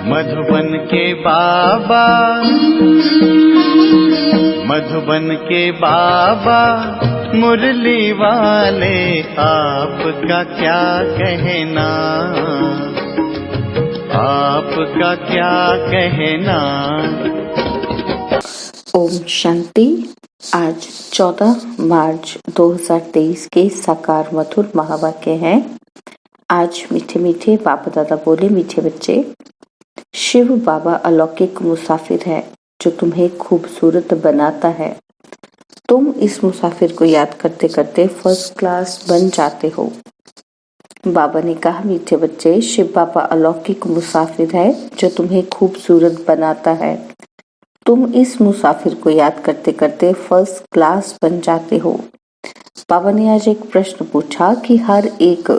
मधुबन के बाबा, मधुबन के बाबा मुरली वाले, आपका क्या कहना, आपका क्या कहना। ओम शांति। आज 14 मार्च 2023 के साकार मधुर महावाक्य हैं। आज मीठे मीठे बाप दादा बोले, मीठे बच्चे, शिव बाबा अलौकिक मुसाफिर है जो तुम्हें खूबसूरत बनाता है। तुम इस मुसाफिर को याद करते करते फर्स्ट क्लास बन जाते हो। बाबा ने कहा, मीठे बच्चे, शिव बाबा अलौकिक मुसाफिर है जो तुम्हें खूबसूरत बनाता है। तुम इस मुसाफिर को याद करते करते फर्स्ट क्लास बन जाते हो। बाबा ने आज एक प्रश्न पूछा कि हर एक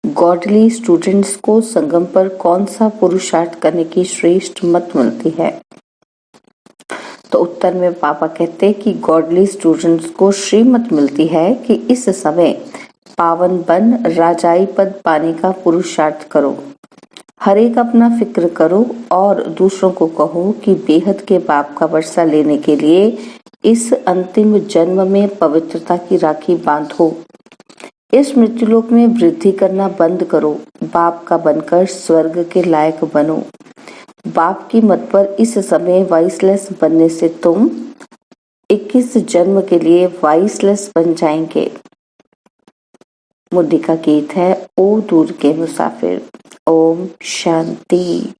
गॉडली स्टूडेंट्स को संगम पर कौन सा पुरुषार्थ करने की श्रेष्ठ मत मिलती है। तो उत्तर में बाबा कहते कि गॉडली स्टूडेंट्स को श्रीमत मिलती है कि इस समय पावन बन राजाई पद पाने का पुरुषार्थ करो। हर एक अपना फिक्र करो और दूसरों को कहो कि बेहद के बाप का वर्षा लेने के लिए इस अंतिम जन्म में पवित्रता की राखी बांधो। इस मृत्युलोक में वृद्धि करना बंद करो। बाप का बनकर स्वर्ग के लायक बनो। बाप की मत पर इस समय वाइसलेस बनने से तुम 21 जन्म के लिए वाइसलेस बन जाएंगे। मुद्दी का गीत है, ओ दूर के मुसाफिर। ओम शांति।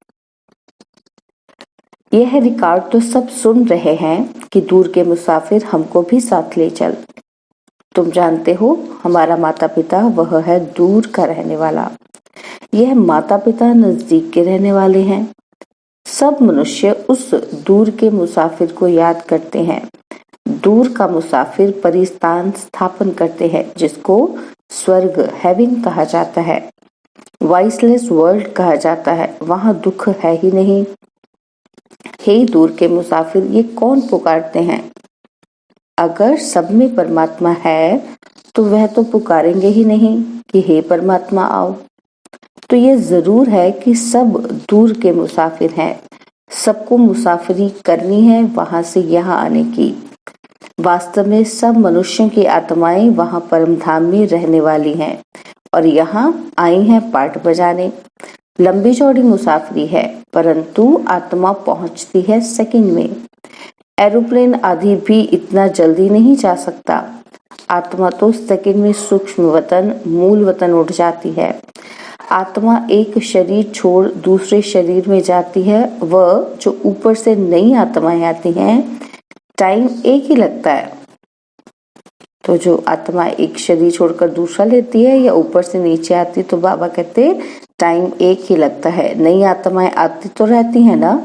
यह रिकॉर्ड तो सब सुन रहे हैं कि दूर के मुसाफिर, हमको भी साथ ले चल। तुम जानते हो हमारा माता पिता वह है दूर का रहने वाला। यह माता पिता नजदीक के रहने वाले हैं। सब मनुष्य उस दूर के मुसाफिर को याद करते हैं। दूर का मुसाफिर परिस्थान स्थापन करते हैं जिसको स्वर्ग हेवन कहा जाता है, वाइसलेस वर्ल्ड कहा जाता है। वहां दुख है ही नहीं। हे दूर के मुसाफिर, ये कौन पुकारते हैं? अगर सब में परमात्मा है तो वह तो पुकारेंगे ही नहीं कि हे परमात्मा आओ। तो ये जरूर है कि सब दूर के मुसाफिर हैं। सबको मुसाफिरी करनी है वहां से यहाँ आने की। वास्तव में सब मनुष्यों की आत्माएं वहां परम धाम में रहने वाली हैं और यहाँ आई हैं पाठ बजाने। लंबी चौड़ी मुसाफरी है परंतु आत्मा पहुंचती है सेकंड में। एरोप्लेन आदि भी इतना जल्दी नहीं जा सकता। आत्मा तो सेकंड में सूक्ष्म वतन, मूल वतन उठ जाती है। आत्मा एक शरीर छोड़ दूसरे शरीर में जाती है। वह जो ऊपर से नई आत्माएं आती हैं, टाइम एक ही लगता है। तो जो आत्मा एक शरीर छोड़कर दूसरा लेती है या ऊपर से नीचे आती, तो बाबा कहते टाइम एक ही लगता है। नई आत्माएं आती तो रहती हैं ना,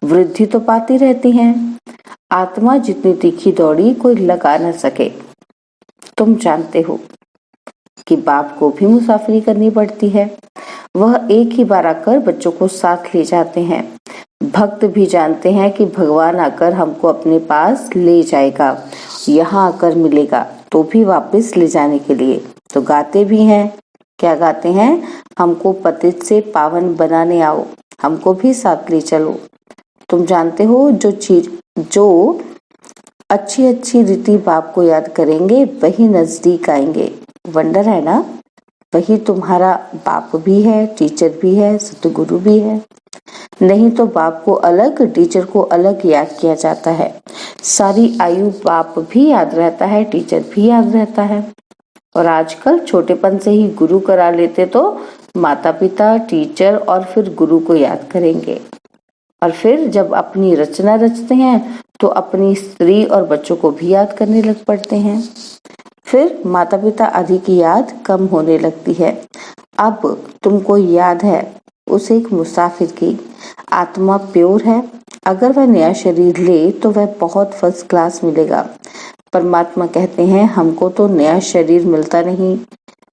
वृद्धि तो पाती रहती हैं। आत्मा जितनी तीखी दौड़ी कोई लगा न सके। तुम जानते हो कि बाप को भी मुसाफिरी करनी पड़ती है। वह एक ही बार आकर बच्चों को साथ ले जाते हैं। भक्त भी जानते हैं कि भगवान आकर हमको अपने पास ले जाएगा, यहाँ आकर मिलेगा, तो भी वापस ले जाने के लिए तो गाते भी हैं। क्या गाते हैं? हमको पतित से पावन बनाने आओ, हमको भी साथ ले चलो। तुम जानते हो जो अच्छी अच्छी रीति बाप को याद करेंगे वही नजदीक आएंगे। वंडर है ना? वही तुम्हारा बाप भी है, टीचर भी है, सतगुरु भी है। नहीं तो बाप को अलग, टीचर को अलग याद किया जाता है। सारी आयु बाप भी याद रहता है, टीचर भी याद रहता है। और आजकल छोटेपन से ही गुरु करा लेते तो माता पिता, टीचर और फिर गुरु को याद करेंगे। और फिर जब अपनी रचना रचते हैं तो अपनी स्त्री और बच्चों को भी याद करने लग पड़ते हैं। फिर माता पिता आदि की याद कम होने लगती है। अब तुमको याद है उस एक मुसाफिर की। आत्मा प्योर है। अगर वह नया शरीर ले तो वह बहुत फर्स्ट क्लास मिलेगा। परमात्मा कहते हैं हमको तो नया शरीर मिलता नहीं,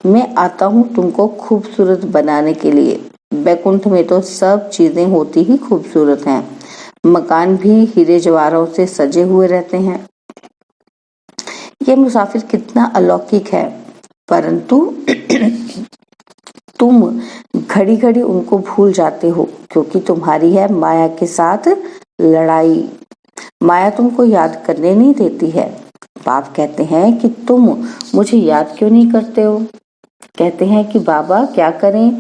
मैं आता हूँ तुमको खूबसूरत बनाने के लिए। बैकुंठ में तो सब चीजें होती ही खूबसूरत हैं। मकान भी हीरे जवाहरों से सजे हुए रहते हैं। ये मुसाफिर कितना अलौकिक है, परंतु तुम घड़ी घड़ी उनको भूल जाते हो क्योंकि तुम्हारी है माया के साथ लड़ाई। माया तुमको याद करने नहीं देती है। बाप कहते हैं कि तुम मुझे याद क्यों नहीं करते हो। कहते हैं कि बाबा क्या करें,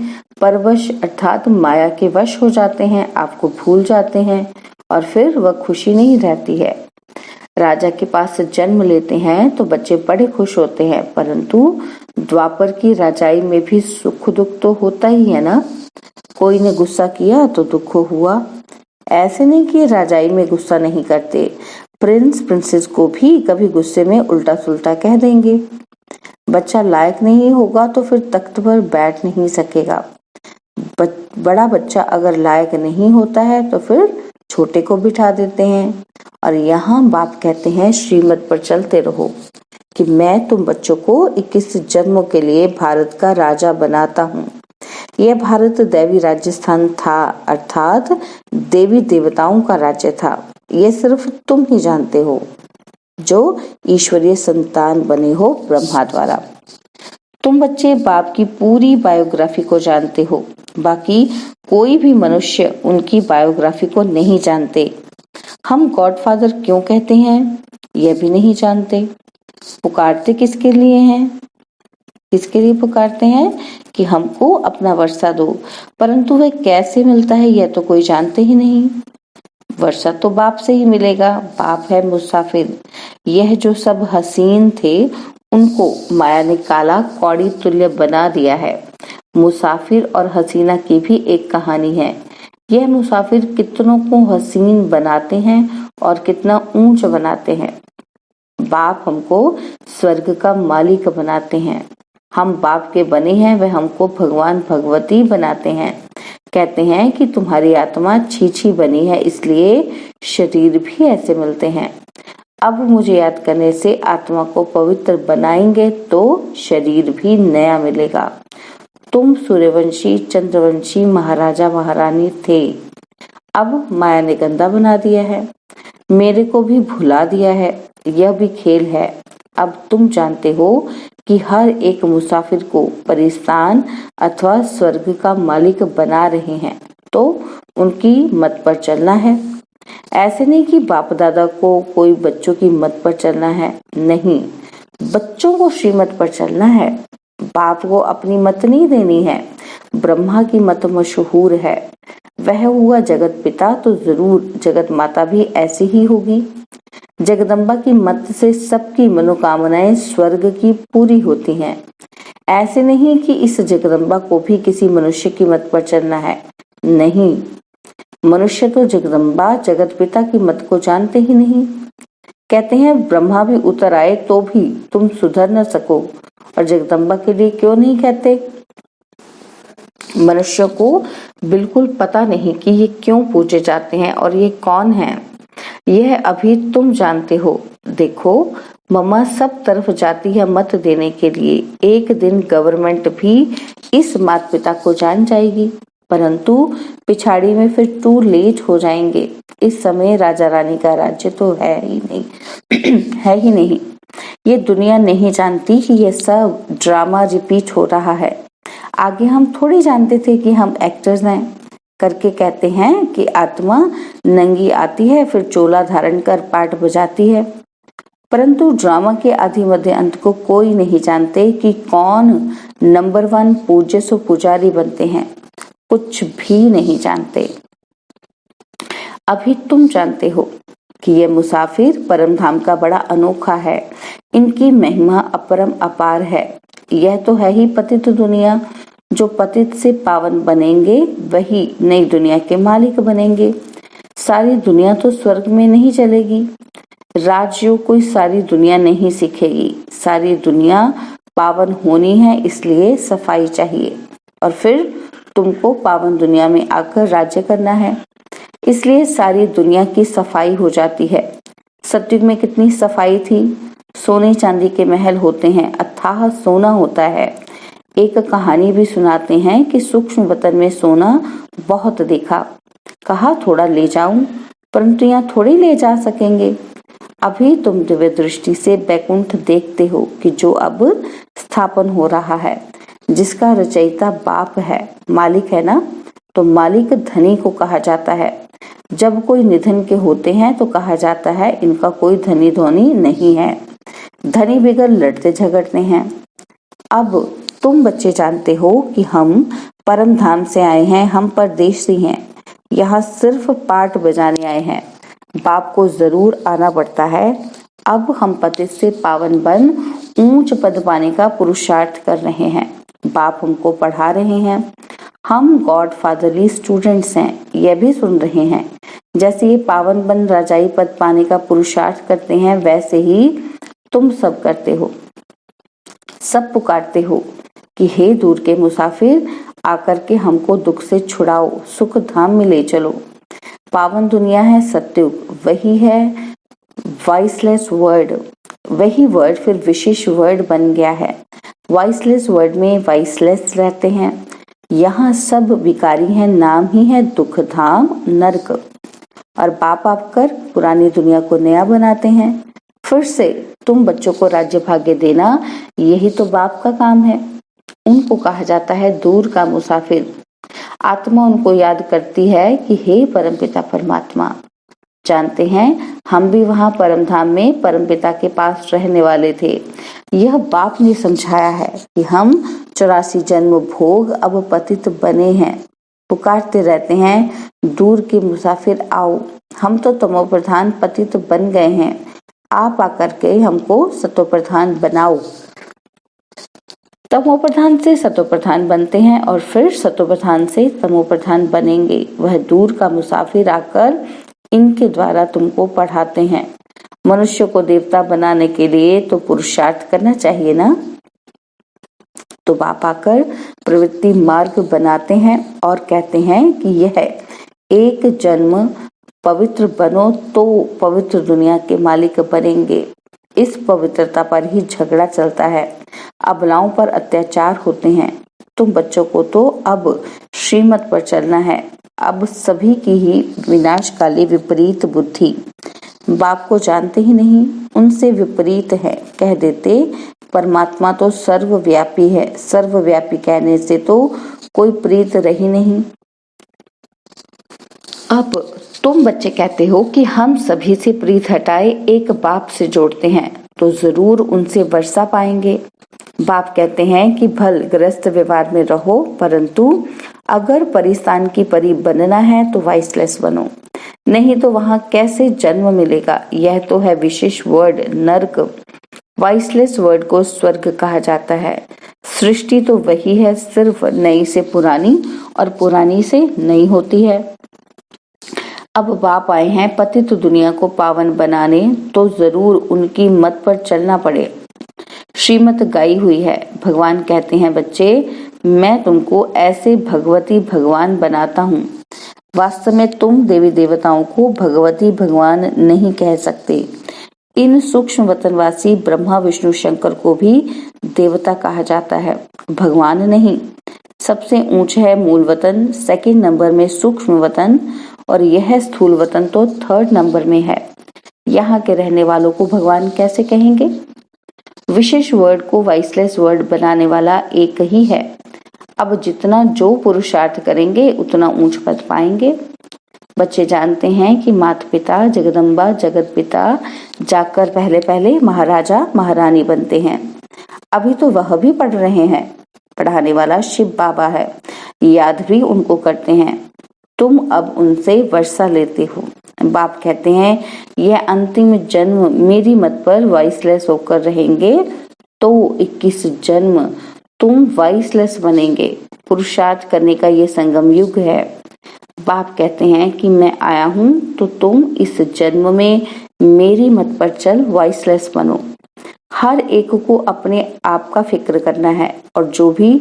परवश अर्थात माया के वश हो जाते हैं, आपको भूल जाते हैं और फिर वह खुशी नहीं रहती है। राजा के पास जन्म लेते हैं तो बच्चे बड़े खुश होते हैं, परंतु द्वापर की राजाई में भी सुख दुख तो होता ही है ना। कोई ने गुस्सा किया तो दुख हुआ। ऐसे नहीं कि राजाई में गुस्सा नहीं करते, प्रिंस प्रिंसेस को भी कभी गुस्से में उल्टा सुल्टा कह देंगे। बच्चा लायक नहीं होगा तो फिर तख्त पर बैठ नहीं सकेगा। बड़ा बच्चा अगर लायक नहीं होता है तो फिर छोटे को बिठा देते हैं। और यहाँ बाप कहते हैं श्रीमत पर चलते रहो कि मैं तुम बच्चों को 21 जन्मों के लिए भारत का राजा बनाता हूँ। यह भारत दैवी राजस्थान था, अर्थात देवी देवताओं का राज्य था। यह सिर्फ तुम ही जानते हो जो ईश्वरीय संतान बने हो ब्रह्मा द्वारा। तुम बच्चे बाप की पूरी बायोग्राफी को जानते हो, बाकी कोई भी मनुष्य उनकी बायोग्राफी को नहीं जानते। हम गॉडफादर क्यों कहते हैं यह भी नहीं जानते। पुकारते किसके लिए हैं, किसके लिए पुकारते हैं कि हमको अपना वर्षा दो, परंतु वह कैसे मिलता है यह तो कोई जानते ही नहीं। वर्षा तो बाप से ही मिलेगा। बाप है मुसाफिर। यह जो सब हसीन थे उनको माया ने काला कौड़ी तुल्य बना दिया है। मुसाफिर और हसीना की भी एक कहानी है। यह मुसाफिर कितनों को हसीन बनाते हैं और कितना ऊंच बनाते हैं। बाप हमको स्वर्ग का मालिक बनाते हैं। हम बाप के बने हैं, वह हमको भगवान भगवती बनाते हैं। कहते हैं कि तुम्हारी आत्मा छीछी बनी है, इसलिए शरीर भी ऐसे मिलते हैं। अब मुझे याद करने से आत्मा को पवित्र बनाएंगे तो शरीर भी नया मिलेगा। तुम सूर्यवंशी चंद्रवंशी महाराजा महारानी थे, अब माया ने गंदा बना दिया है, मेरे को भी भुला दिया है। यह भी खेल है। अब तुम जानते हो कि हर एक मुसाफिर को परिस्तान अथवा स्वर्ग का मालिक बना रहे हैं, तो उनकी मत पर चलना है। ऐसे नहीं कि बाप दादा को कोई बच्चों की मत पर चलना है, नहीं, बच्चों को श्रीमत पर चलना है। बाप को अपनी मत नहीं देनी है। ब्रह्मा की मत मशहूर है, वह हुआ जगत पिता, तो जरूर जगत माता भी ऐसी ही होगी। जगदम्बा की मत से सबकी मनोकामनाएं स्वर्ग की पूरी होती हैं। ऐसे नहीं कि इस जगदम्बा को भी किसी मनुष्य की मत पर चलना है, नहीं, मनुष्य तो जगदम्बा जगत पिता की मत को जानते ही नहीं। कहते हैं ब्रह्मा भी उतर आए तो भी तुम सुधर न सको, और जगदम्बा के लिए क्यों नहीं कहते। मनुष्य को बिल्कुल पता नहीं कि ये क्यों पूजे जाते हैं और ये कौन है, यह अभी तुम जानते हो। देखो मम्मा सब तरफ जाती है मत देने के लिए। एक दिन गवर्नमेंट भी इस माता पिता को जान जाएगी, परंतु पिछाड़ी में फिर टू लेट हो जाएंगे। इस समय राजा रानी का राज्य तो है ही नहीं है ही नहीं। ये दुनिया नहीं जानती कि ये सब ड्रामा रिपीट हो रहा है। आगे हम थोड़ी जानते थे कि हम एक्टर्स हैं। करके कहते हैं कि आत्मा नंगी आती है, फिर चोला धारण कर पाठ बजाती है, परंतु ड्रामा के आदि मध्य अंत को कोई नहीं जानते कि कौन नंबर 1 पूज्य सो पुजारी बनते हैं, कुछ भी नहीं जानते। अभी तुम जानते हो कि यह मुसाफिर परम धाम का बड़ा अनोखा है, इनकी महिमा अपरम अपार है। यह तो है ही पतित दुनिया। जो पतित से पावन बनेंगे वही नई दुनिया के मालिक बनेंगे। सारी दुनिया तो स्वर्ग में नहीं चलेगी। राजयोग कोई सारी दुनिया नहीं सीखेगी। सारी दुनिया पावन होनी है, इसलिए सफाई चाहिए, और फिर तुमको पावन दुनिया में आकर राज्य करना है, इसलिए सारी दुनिया की सफाई हो जाती है। सतयुग में कितनी सफाई थी। सोने चांदी के महल होते हैं, अथाह सोना होता है। एक कहानी भी सुनाते हैं कि सूक्ष्म वतन में सोना बहुत देखा, कहा थोड़ा ले जाऊं, परंतु यहाँ थोड़ी ले जा सकेंगे। अभी तुम दिव्य दृष्टि से बैकुंठ देखते हो कि जो अब स्थापन हो रहा है, जिसका रचयिता बाप है, मालिक है ना, तो मालिक धनी को कहा जाता है। जब कोई निधन के होते हैं तो कहा जाता है इनका कोई धनी धोनी नहीं है, धनी बिगड़ लड़ते झगड़ते हैं। अब तुम बच्चे जानते हो कि हम परम धाम से आए हैं, हम परदेशी हैं, यहाँ सिर्फ पाठ बजाने आए हैं। बाप को जरूर आना पड़ता है। अब हम पतित से पावन बन ऊंच पद पाने का पुरुषार्थ कर रहे हैं। बाप हमको पढ़ा रहे हैं। हम गॉड फादरली स्टूडेंट्स हैं, यह भी सुन रहे हैं। जैसे ये पावन बन राजाई पद पाने का पुरुषार्थ करते हैं, वैसे ही तुम सब करते हो। सब पुकारते हो कि हे दूर के मुसाफिर, आकर के हमको दुख से छुड़ाओ, सुख धाम में ले चलो। पावन दुनिया है सतयुग, वही है वॉइसलेस वर्ड। वही वर्ड फिर विशेष वर्ड बन गया है। वॉइसलेस वर्ड में वॉइसलेस रहते हैं। यहाँ सब विकारी हैं, नाम ही है दुख धाम नरक। और बाप आकर पुरानी दुनिया को नया बनाते हैं। फिर से तुम बच्चों को राज्य भाग्य देना, यही तो बाप का काम है। उनको कहा जाता है दूर का मुसाफिर। आत्मा उनको याद करती है कि हे परमपिता परमात्मा। जानते हैं हम भी वहाँ परम धाम में परमपिता के पास रहने वाले थे। यह बाप ने समझाया है कि हम 84 जन्म भोग अब पतित बने हैं। पुकारते रहते हैं दूर के मुसाफिर आओ, हम तो तमो प्रधान पतित बन गए हैं, आप आकर के हमको सतो प्रधान बनाओ। तमो प्रधान से सतो प्रधान बनते हैं और फिर सतो प्रधान से तमो प्रधान बनेंगे। वह दूर का मुसाफिर आकर इनके द्वारा तुमको पढ़ाते हैं। मनुष्य को देवता बनाने के लिए तो पुरुषार्थ करना चाहिए ना। तो बाप आकर प्रवृत्ति मार्ग बनाते हैं और कहते हैं कि यह एक जन्म पवित्र बनो तो पवित्र दुनिया के मालिक बनेंगे। इस पवित्रता पर ही झगड़ा चलता है, अबलाओं पर अत्याचार होते हैं। तुम बच्चों को तो अब श्रीमत पर चलना है। अब सभी की ही विनाशकाली विपरीत बुद्धि। बाप को जानते ही नहीं, उनसे विपरीत है। कह देते परमात्मा तो सर्वव्यापी है। सर्वव्यापी कहने से तो कोई प्रीत रही नहीं। अब तुम बच्चे कहते हो कि हम सभी से प्रीत हटाए एक बाप से जोड़ते हैं तो जरूर उनसे वर्षा पाएंगे। बाप कहते हैं कि भल ग्रस्त व्यवहार में रहो, परंतु अगर परिस्थान की परी बनना है तो वाइसलेस बनो, नहीं तो वहां कैसे जन्म मिलेगा। यह तो है विशेष वर्ड नरक। वाइसलेस वर्ड को स्वर्ग कहा जाता है। सृष्टि तो वही है, सिर्फ नई से पुरानी और पुरानी से नई होती है। अब बाप आए हैं पतित दुनिया को पावन बनाने, तो जरूर उनकी मत पर चलना पड़े। श्रीमत गाई हुई है। भगवान कहते हैं बच्चे, मैं तुमको ऐसे भगवती भगवान बनाता हूँ। वास्तव में तुम देवी देवताओं को भगवती भगवान नहीं कह सकते। इन सूक्ष्म वतनवासी ब्रह्मा विष्णु शंकर को भी देवता कहा जाता है, भगवान नहीं। सबसे ऊंच है मूल वतन, सेकंड नंबर में सूक्ष्म वतन, और यह स्थूल वतन तो थर्ड नंबर में है। यहाँ के रहने वालों को भगवान कैसे कहेंगे। विशेष वर्ड को वाइसलेस वर्ड बनाने वाला एक ही है। अब जितना जो पुरुषार्थ करेंगे उतना ऊंच पद पाएंगे। बच्चे जानते हैं कि माता पिता जगदम्बा जगत पिता जाकर पहले पहले महाराजा महारानी बनते हैं। अभी तो वह भी पढ़ रहे हैं। पढ़ाने वाला शिव बाबा है, याद भी उनको करते हैं। तुम अब उनसे वर्षा लेते हो। बाप कहते हैं यह अंतिम जन्म मेरी मत पर वाइसलेस होकर रहेंगे तो 21 जन्म तुम वाइसलेस बनेंगे। पुरुषार्थ करने का ये संगम युग है। बाप कहते हैं कि मैं आया हूँ तो तुम इस जन्म में मेरी मत पर चल वाइसलेस बनो। हर एक को अपने आप का फिक्र करना है और जो भी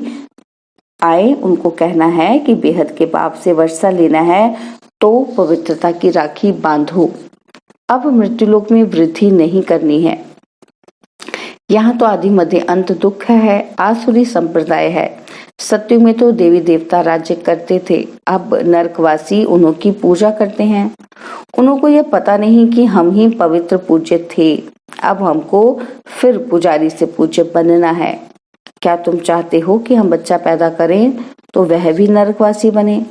आए उनको कहना है कि बेहद के बाप से वर्षा लेना है तो पवित्रता की राखी बांधो। अब मृत्युलोक में वृद्धि नहीं करनी है। यहाँ तो आदि मध्य अंत दुख है, आसुरी संप्रदाय है। सत्युग में तो देवी देवता राज्य करते थे, अब नरकवासी उन्हों की पूजा करते हैं। उन्हों को यह पता नहीं कि हम ही पवित्र पूज्य थे। अब हमको फिर पुजारी से पूज्य बनना है। क्या तुम चाहते हो कि हम बच्चा पैदा करें तो वह भी नरकवासी बने?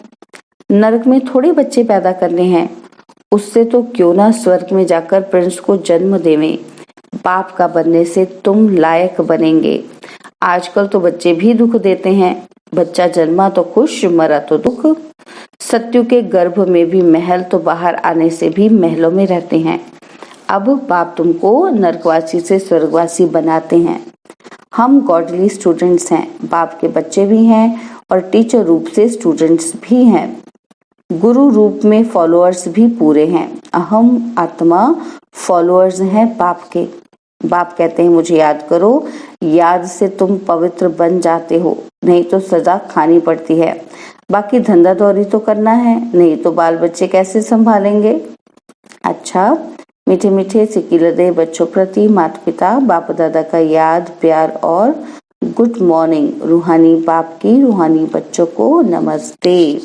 नरक में थोड़े बच्चे पैदा करने हैं, उससे तो क्यों ना स्वर्ग में जाकर प्रिंस को जन्म देवें। बाप का बनने से तुम लायक बनेंगे। आजकल तो बच्चे भी दुख देते हैं, बच्चा जन्मा तो खुश, मरा तो दुख। सत्यु के गर्भ में भी महल, तो बाहर आने से भी महलों में रहते हैं। अब बाप तुमको नरकवासी से स्वर्गवासी बनाते हैं। हम गॉडली स्टूडेंट्स हैं, बाप के बच्चे भी हैं और टीचर रूप से स्टूडेंट्स भी हैं। गुरु रूप में फॉलोअर्स भी पूरे हैं। अहम आत्मा फॉलोअर्स हैं बाप के। बाप कहते हैं मुझे याद करो, याद से तुम पवित्र बन जाते हो, नहीं तो सजा खानी पड़ती है। बाकी धंधा दौरी तो करना है, नहीं तो बाल बच्चे कैसे संभालेंगे। अच्छा, मीठे मीठे सिकिलदे बच्चों प्रति माता पिता बाप दादा का याद, प्यार और गुड मॉर्निंग। रूहानी बाप की रूहानी बच्चों को नमस्ते।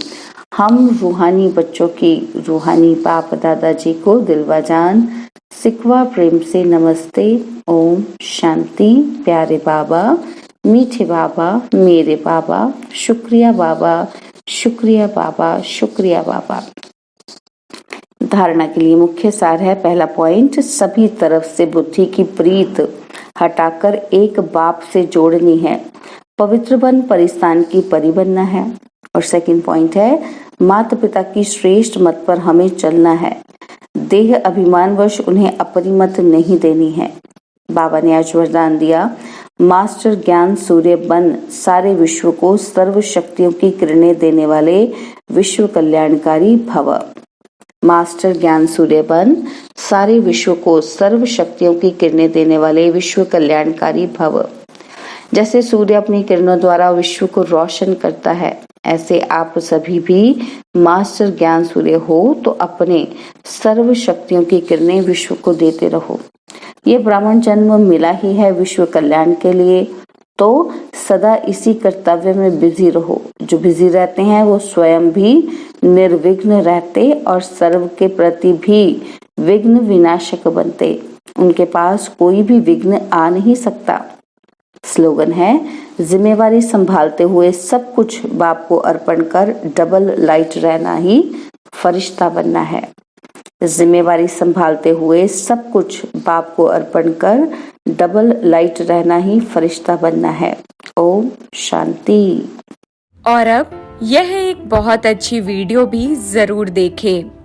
हम रूहानी बच्चों की रूहानी बाप दादाजी को दिलवाजान सिकवा प्रेम से नमस्ते। ओम शांति। प्यारे बाबा, मीठे बाबा, मेरे बाबा, शुक्रिया बाबा, शुक्रिया बाबा, शुक्रिया बाबा। धारणा के लिए मुख्य सार है, पहला पॉइंट, सभी तरफ से बुद्धि की प्रीत हटाकर एक बाप से जोड़नी है। पवित्र बन परिस्तान की परी बनना है। और सेकंड पॉइंट है, माता पिता की श्रेष्ठ मत पर हमें चलना है। देह अभिमानवश उन्हें अपनी मत नहीं देनी है। बाबा ने आज वरदान दिया, मास्टर ज्ञान सूर्य बन सारे विश्व को सर्व शक्तियों की किरणें देने वाले विश्व कल्याणकारी भव। मास्टर ज्ञान सूर्य बन सारे विश्व को सर्व शक्तियों की किरणें देने वाले विश्व कल्याणकारी भव। जैसे सूर्य अपनी किरणों द्वारा विश्व को रोशन करता है, ऐसे आप सभी भी मास्टर ज्ञान सूर्य हो तो अपने सर्व शक्तियों की किरणें विश्व को देते रहो। ये ब्राह्मण जन्म मिला ही है विश्व कल्याण के लिए, तो सदा इसी कर्तव्य में बिजी रहो। जो बिजी रहते हैं वो स्वयं भी निर्विघ्न रहते और सर्व के प्रति भी विघ्न विनाशक बनते। उनके पास कोई भी विघ्न आ नहीं सकता। स्लोगन है, जिम्मेवारी संभालते हुए सब कुछ बाप को अर्पण कर डबल लाइट रहना ही फरिश्ता बनना है। जिम्मेवारी संभालते हुए सब कुछ बाप को अर्पण कर डबल लाइट रहना ही फरिश्ता बनना है। ओम शांति। और अब यह एक बहुत अच्छी वीडियो भी जरूर देखें।